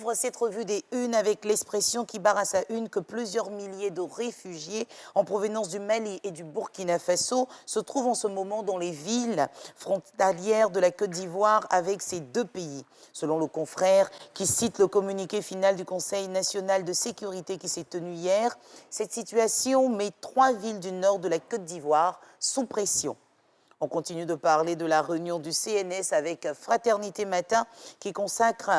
ouvre cette revue des unes avec l'expression qui barre à sa une que plusieurs milliers de réfugiés en provenance du Mali et du Burkina Faso se trouvent en ce moment dans les villes frontalières de la Côte d'Ivoire avec ces deux pays. Selon le confrère qui cite le communiqué final du Conseil national de sécurité qui s'est tenu hier, cette situation met 3 villes du nord de la Côte d'Ivoire sous pression. On continue de parler de la réunion du CNS avec Fraternité Matin qui consacre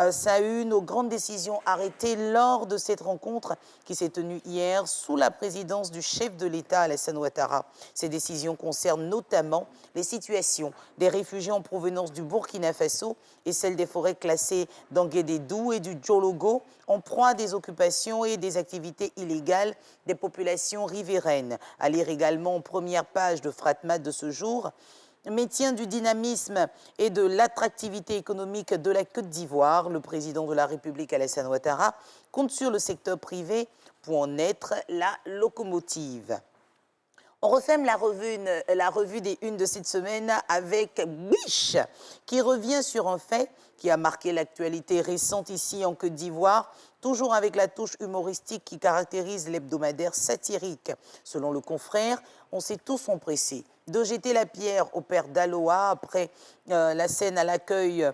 sa une aux grandes décisions arrêtées lors de cette rencontre qui s'est tenue hier sous la présidence du chef de l'État Alassane Ouattara. Ces décisions concernent notamment les situations des réfugiés en provenance du Burkina Faso et celles des forêts classées d'Anguédédou et du Djologo en proie à des occupations et des activités illégales des populations riveraines. À lire également en première page de Fratmat de ce jour, maintien du dynamisme et de l'attractivité économique de la Côte d'Ivoire. Le président de la République, Alassane Ouattara, compte sur le secteur privé pour en être la locomotive. On referme la revue des unes de cette semaine avec Biche, qui revient sur un fait qui a marqué l'actualité récente ici en Côte d'Ivoire, toujours avec la touche humoristique qui caractérise l'hebdomadaire satirique. Selon le confrère, on s'est tous empressés de jeter la pierre au père Daloa après la scène à l'accueil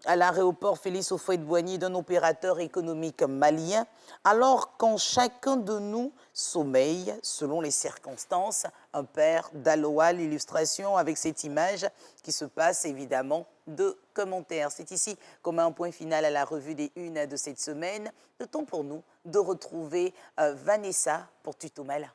à l'aéroport Félix Houphouët-Boigny d'un opérateur économique malien, alors quand chacun de nous sommeille selon les circonstances. Un père Daloa, l'illustration avec cette image qui se passe évidemment de commentaires. C'est ici comme un point final à la revue des unes de cette semaine. Le temps pour nous de retrouver Vanessa pour Tuto Malin.